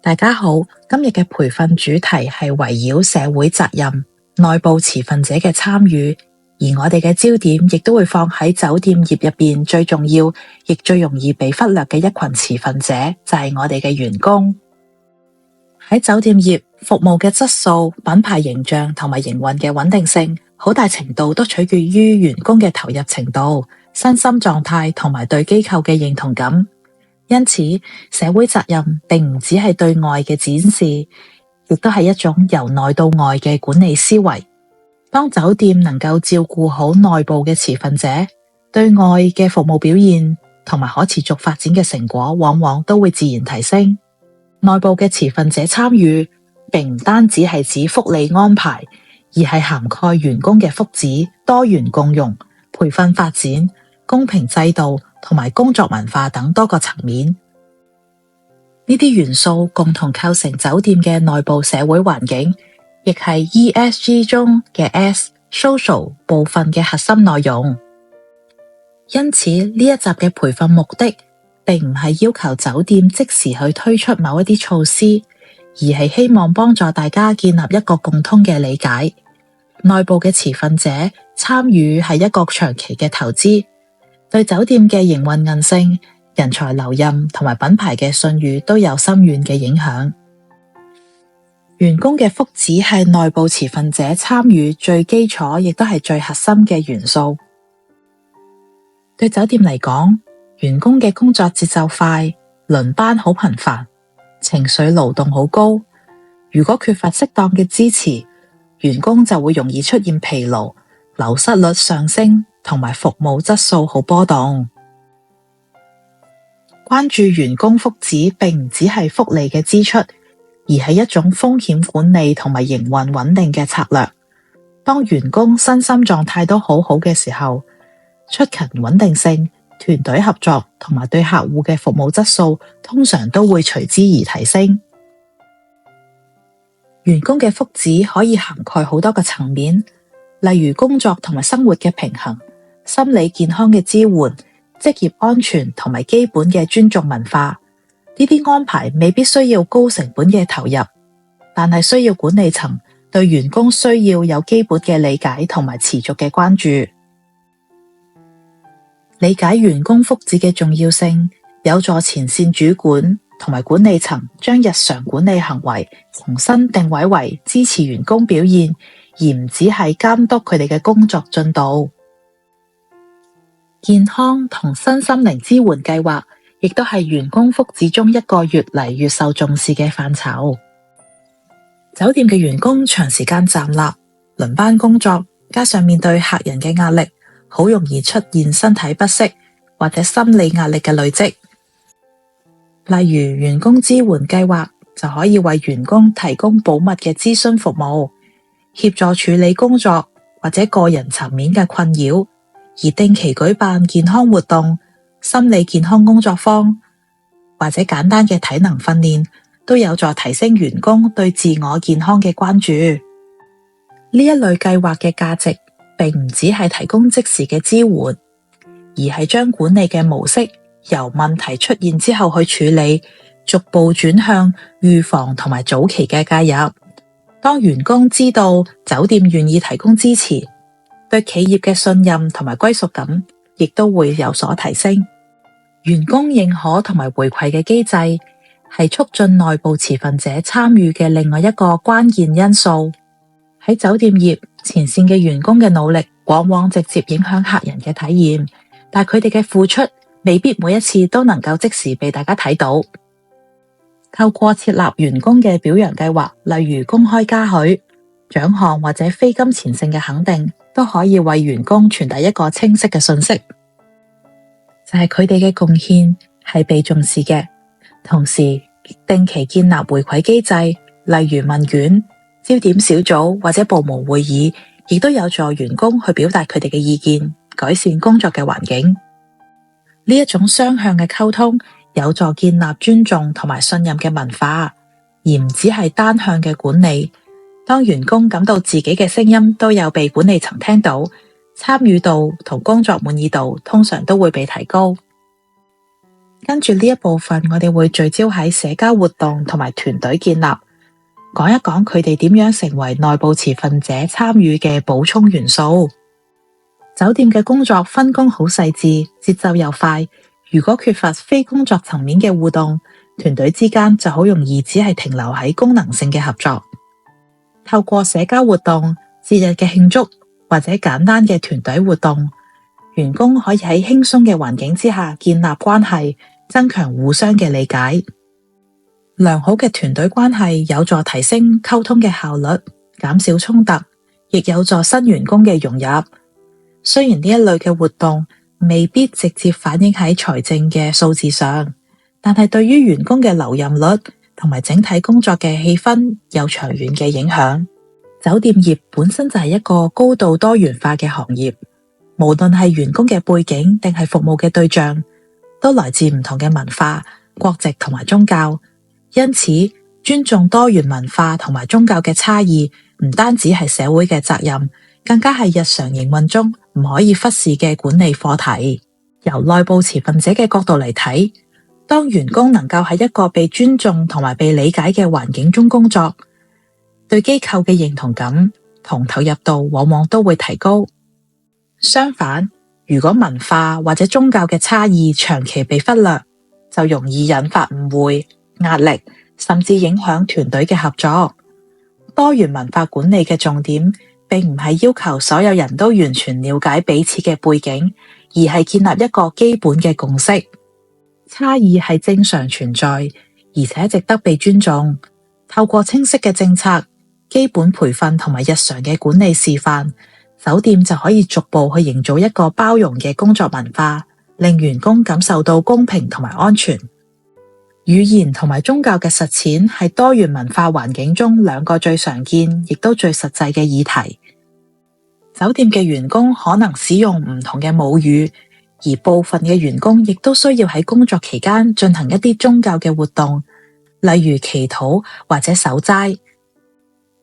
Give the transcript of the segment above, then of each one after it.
大家好，今日嘅培訓主題係圍繞社會責任、內部持份者嘅參與，而我哋嘅焦點亦都會放喺酒店業入邊最重要，亦最容易被忽略嘅一群持份者，就係我哋嘅員工。喺酒店業，服務嘅質素、品牌形象同埋營運嘅穩定性，好大程度都取決於員工嘅投入程度、身心狀態同埋對機構嘅認同感。因此，社會責任並唔只係對外嘅展示，亦都係一種由內到外嘅管理思維。當酒店能夠照顧好內部嘅持份者，對外嘅服務表現同埋可持續發展嘅成果，往往都會自然提升。內部嘅持份者參與，並唔單止係指福利安排，而係涵蓋員工嘅福祉、多元共融、培訓發展、公平制度同埋工作文化等多個層面。呢啲元素共同構成酒店嘅內部社會環境，亦係 ESG 中嘅 S（Social） 部分嘅核心內容。因此，呢一集嘅培訓目的並唔係要求酒店即時去推出某一啲措施，而係希望幫助大家建立一個共通嘅理解。內部嘅持份者參與係一個長期嘅投資，對酒店嘅營運韌性、人才留任同埋品牌嘅信譽都有深遠嘅影響。員工嘅福祉係內部持份者參與最基礎，亦都係最核心嘅元素。對酒店嚟講，員工嘅工作節奏快，輪班好頻繁，情緒勞動好高。如果缺乏適當嘅支持，員工就會容易出現疲勞、流失率上升，同埋服務質素好波動。關注員工福祉並唔只係福利嘅支出，而係一種風險管理同埋營運穩定嘅策略。當員工身心狀態都好好嘅時候，出勤穩定性、團隊合作同埋對客戶嘅服務質素通常都會隨之而提升。員工嘅福祉可以涵蓋好多個層面，例如工作同埋生活嘅平衡、心理健康嘅支援、職業安全同埋基本嘅尊重文化。呢啲安排未必需要高成本嘅投入，但係需要管理層對員工需要有基本嘅理解同埋持續嘅關注。理解員工福祉嘅重要性，有助前線主管同埋管理層將日常管理行為重新定位為支持員工表現，而唔只係監督佢哋嘅工作進度。健康同身心靈支援計劃亦都係員工福祉中一個越嚟越受重視嘅範疇。酒店嘅員工長時間站立、輪班工作，加上面對客人嘅壓力，好容易出現身體不適或者心理壓力嘅累積。例如員工支援計劃就可以為員工提供保密嘅諮詢服務，協助處理工作或者個人層面嘅困擾，而定期舉辦健康活動、心理健康工作坊或者簡單嘅體能訓練，都有助提升員工對自我健康嘅關注。呢一類計劃嘅價值並唔只係提供即時嘅支援，而係將管理嘅模式由問題出現之後去處理，逐步轉向預防同埋早期嘅介入。當員工知道酒店願意提供支持，對企業嘅信任同埋歸屬感亦都會有所提升。員工認可同埋回饋嘅機制係促進內部持份者參與嘅另外一個關鍵因素。喺酒店業，前線嘅員工嘅努力往往直接影響客人嘅體驗，但佢哋嘅付出未必每一次都能夠即時被大家睇到。透過設立員工嘅表揚計劃，例如公開嘉許、獎項或者非金錢性嘅肯定，都可以為員工傳遞一個清晰嘅信息，就係佢哋嘅貢獻係被重視嘅。同時，定期建立回饋機制，例如問卷、焦點小組或者部門會議，亦都有助員工去表達佢哋嘅意見，改善工作嘅環境。呢一種雙向嘅溝通，有助建立尊重同埋信任嘅文化，而唔只係單向嘅管理。當員工感到自己嘅聲音都有被管理層聽到，參與度同工作滿意度通常都會被提高。跟住呢一部分，我哋會聚焦喺社交活動同埋團隊建立，講一講佢哋點樣成為內部持份者參與嘅補充元素。酒店嘅工作分工好細緻，節奏又快。如果缺乏非工作層面嘅互動，團隊之間就好容易只係停留喺功能性嘅合作。透過社交活動、節日嘅慶祝或者簡單嘅團隊活動，員工可以喺輕鬆嘅環境之下建立關係，增強互相嘅理解。良好嘅團隊關係有助提升溝通嘅效率，減少衝突，亦有助新員工嘅融入。雖然呢一類嘅活動未必直接反映喺財政嘅數字上，但係對於員工嘅留任率同埋整體工作嘅氣氛有長遠嘅影響。酒店業本身就係一個高度多元化嘅行業，無論係員工嘅背景定係服務嘅對象，都來自唔同嘅文化、國籍同埋宗教。因此，尊重多元文化同埋宗教嘅差異，唔單止係社會嘅責任，更加係日常營運中唔可以忽視嘅管理課題。由內部持份者嘅角度嚟睇，當員工能夠喺一個被尊重同埋被理解嘅環境中工作，對機構嘅認同感同投入度往往都會提高。相反，如果文化或者宗教嘅差異長期被忽略，就容易引發誤會、壓力，甚至影響團隊嘅合作。多元文化管理嘅重點，並唔係要求所有人都完全了解彼此嘅背景，而係建立一個基本嘅共識。差異係正常存在，而且值得被尊重。透過清晰嘅政策、基本培訓同埋日常嘅管理示範，酒店就可以逐步去營造一個包容嘅工作文化，令員工感受到公平同埋安全。語言同埋宗教嘅實踐係多元文化環境中兩個最常見亦都最實際嘅議題。酒店嘅員工可能使用唔同嘅母語，而部分嘅員工亦都需要喺工作期間進行一啲宗教嘅活動，例如祈禱或者守齋。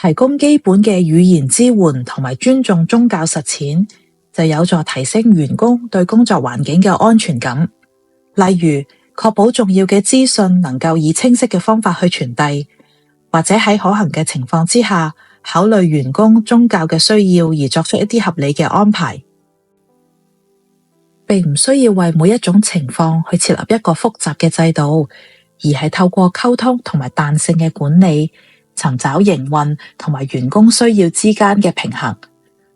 提供基本嘅語言支援同埋尊重宗教實踐，就有助提升員工對工作環境嘅安全感。例如，確保重要嘅資訊能夠以清晰嘅方法去傳遞，或者喺可行嘅情況之下，考慮員工宗教嘅需要而作出一啲合理嘅安排，並唔需要為每一種情況去設立一個複雜嘅制度，而係透過溝通同埋彈性嘅管理，尋找營運同埋員工需要之間嘅平衡。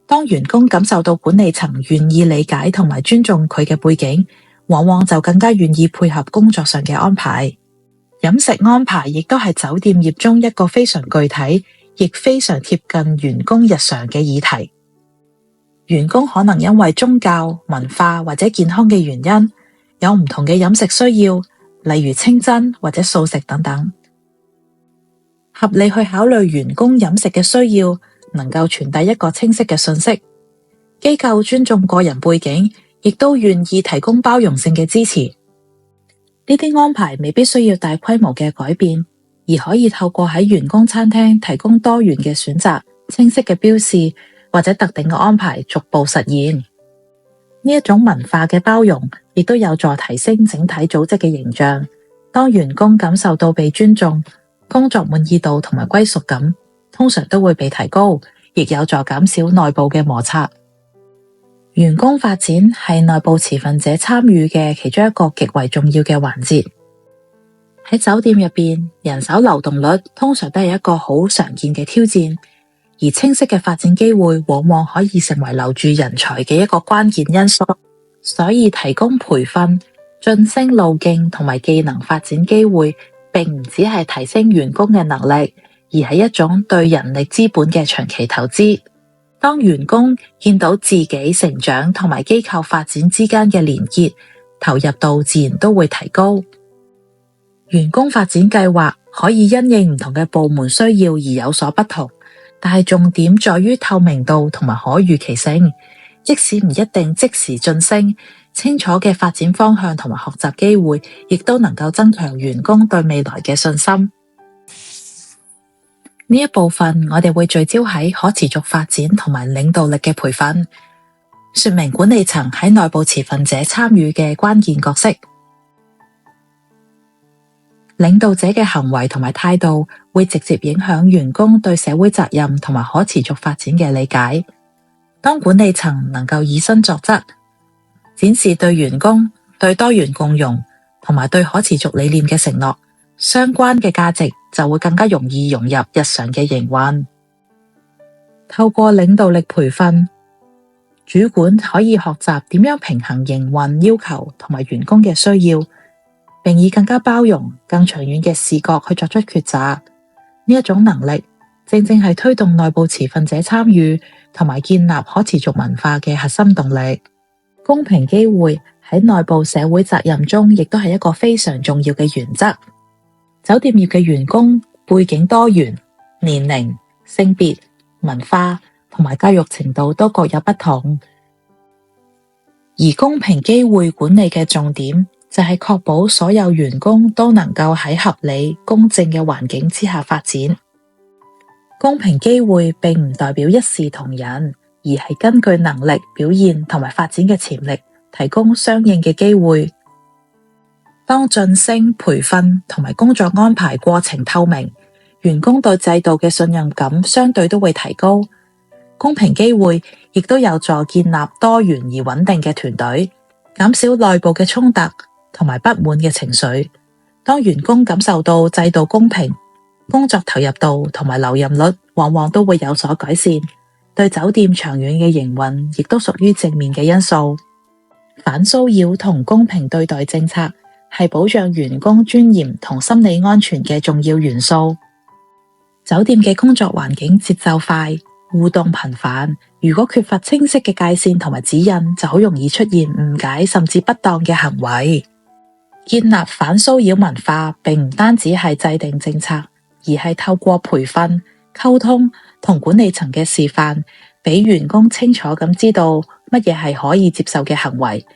當員工感受到管理層願意理解同埋尊重佢嘅背景，往往就更加願意配合工作上嘅安排。飲食安排亦都係酒店業中一個非常具體，亦非常貼近員工日常嘅議題。員工可能因為宗教、文化或者健康嘅原因，有唔同嘅飲食需要，例如清真或者素食等等。合理去考慮員工飲食嘅需要，能夠傳遞一個清晰嘅信息。機構尊重個人背景，亦都願意提供包容性嘅支持。呢啲安排未必需要大規模嘅改變，而可以透過喺員工餐廳提供多元嘅選擇、清晰嘅標示或者特定嘅安排逐步實現。呢一種文化嘅包容，亦都有助提升整體組織嘅形象。當員工感受到被尊重，工作滿意度同埋歸屬感通常都會被提高，亦有助減少內部嘅摩擦。員工發展係內部持份者參與嘅其中一個極為重要嘅環節。喺酒店入邊，人手流動率通常都係一個好常見嘅挑戰，而清晰嘅發展機會往往可以成為留住人才嘅一個關鍵因素。所以提供培訓、晉升路徑同埋技能發展機會，並唔只係提升員工嘅能力，而係一種對人力資本嘅長期投資。當員工見到自己成長同埋機構發展之間嘅連結，投入度自然都會提高。員工發展計劃可以因應唔同嘅部門需要而有所不同，但係重點在於透明度同埋可預期性。即使唔一定即時晉升，清楚嘅發展方向同埋學習機會，亦都能夠增強員工對未來嘅信心。呢一部分我哋會聚焦喺可持續發展同埋領導力嘅培訓，說明管理層喺內部持份者參與嘅關鍵角色。領導者嘅行為同埋態度會直接影響員工對社會責任同埋可持續發展嘅理解。當管理層能夠以身作則，展示對員工、對多元共融同埋對可持續理念嘅承諾，相關嘅價值就會更加容易融入日常嘅營運。透過領導力培訓，主管可以學習點樣平衡營運要求同埋員工嘅需要，並以更加包容、更長遠嘅視角去作出抉擇。呢一種能力正正係推動內部持份者參與同埋建立可持續文化嘅核心動力。公平機會喺內部社會責任中，亦都係一個非常重要嘅原則。酒店業嘅員工背景多元，年齡、性別、文化同埋教育程度都各有不同，而公平機會管理嘅重點就係確保所有員工都能夠喺合理、公正嘅環境之下發展。公平機會並唔代表一視同仁，而係根據能力、表現同埋發展嘅潛力，提供相應嘅機會。當晉升、培訓同埋工作安排過程透明，員工對制度嘅信任感相對都會提高。公平機會亦都有助建立多元而穩定嘅團隊，減少內部嘅衝突同埋不滿嘅情緒。當員工感受到制度公平，工作投入度同埋留任率往往都會有所改善，對酒店長遠嘅營運亦都屬於正面嘅因素。反騷擾同公平對待政策係保障員工尊嚴同心理安全嘅重要元素。酒店嘅工作環境節奏快，互動頻繁，如果缺乏清晰嘅界線同埋指引，就好容易出現誤解甚至不當嘅行為。建立反騷擾文化並唔單止係制定政策，而係透過培訓、溝通同管理層嘅示範，俾員工清楚咁知道乜嘢係可以接受嘅行為。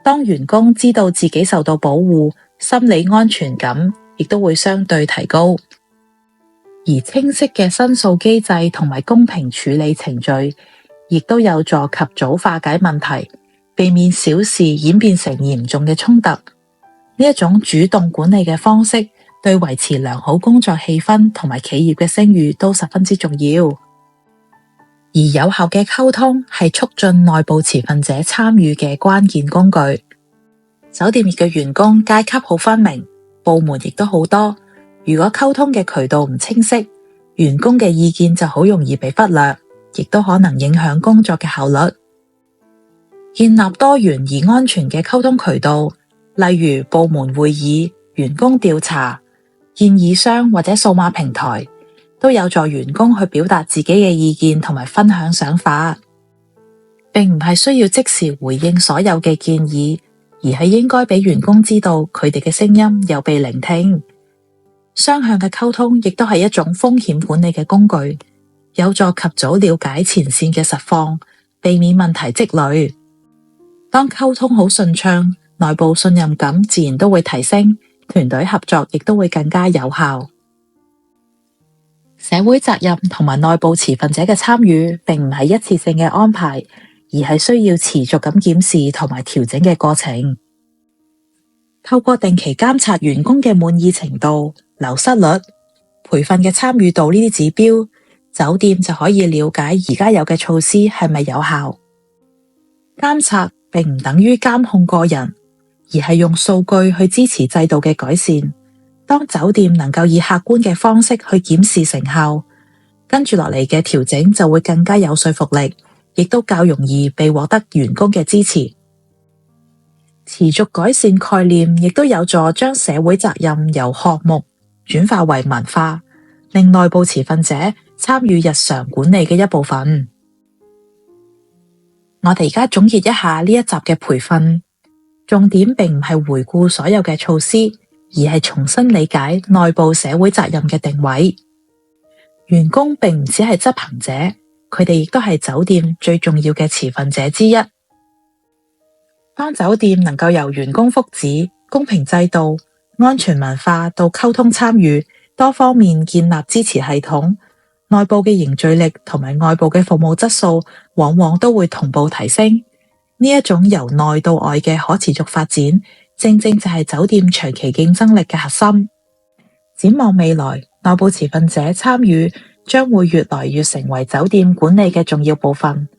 當員工知道自己受到保護，心理安全感亦都會相對提高。而清晰嘅申訴機制同埋公平處理程序，亦都有助及早化解問題，避免小事演變成嚴重嘅衝突。呢一種主動管理嘅方式，對維持良好工作氣氛同埋企業嘅聲譽都十分之重要。而有效嘅溝通係促進內部持份者參與嘅關鍵工具。酒店業嘅員工階級好分明，部門亦都好多。如果溝通嘅渠道唔清晰，員工嘅意見就好容易被忽略，亦都可能影響工作嘅效率。建立多元而安全嘅溝通渠道，例如部門會議、員工調查、建議箱或者數碼平台，都有助員工去表達自己嘅意見同埋分享想法，並唔係需要即時回應所有嘅建議，而係應該俾員工知道佢哋嘅聲音有被聆聽。雙向嘅溝通亦都係一種風險管理嘅工具，有助及早了解前線嘅實況，避免問題積累。當溝通好順暢，內部信任感自然都會提升，團隊合作亦都會更加有效。社會責任同埋內部持份者嘅參與，並唔係一次性嘅安排，而係需要持續咁檢視同埋調整嘅過程。透過定期監察員工嘅滿意程度、流失率、培訓嘅參與度呢啲指標，酒店就可以了解而家有嘅措施係咪有效。監察並唔等於監控個人，而係用數據去支持制度嘅改善。當酒店能夠以客觀嘅方式去檢視成效，跟住落嚟嘅調整就會更加有說服力，亦都較容易被獲得員工嘅支持。持續改善概念亦都有助將社會責任由項目轉化為文化，令內部持份者參與日常管理嘅一部分。我哋而家總結一下呢一集嘅培訓，重點並唔係回顧所有嘅措施，而係重新理解內部社會責任嘅定位。員工並唔只係執行者，佢哋亦都係酒店最重要嘅持份者之一。當酒店能夠由員工福祉、公平制度、安全文化到溝通參與，多方面建立支持系統，內部嘅凝聚力同埋外部嘅服務質素往往都會同步提升。呢一種由內到外嘅可持續發展，正正就係酒店長期競爭力嘅核心。展望未來，內部持份者參與將會越來越成為酒店管理嘅重要部分。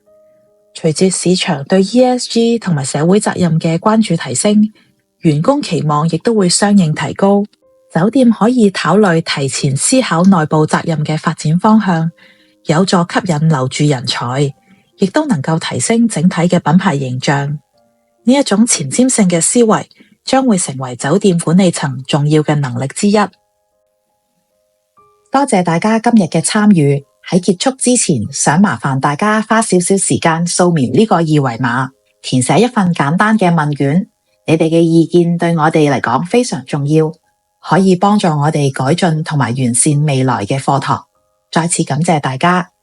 隨住市場對 ESG 同埋社會責任嘅關注提升，員工期望亦都會相應提高。酒店可以考慮提前思考內部責任嘅發展方向，有助吸引留住人才，亦都能夠提升整體嘅品牌形象。呢一種前瞻性嘅思維將會成為酒店管理層重要嘅能力之一。多謝大家今日嘅參與。喺結束之前，想麻煩大家花少少時間掃描呢個二維碼，填寫一份簡單嘅問卷。你哋嘅意見對我哋嚟講非常重要，可以幫助我哋改進同埋完善未來嘅課堂。再次感謝大家。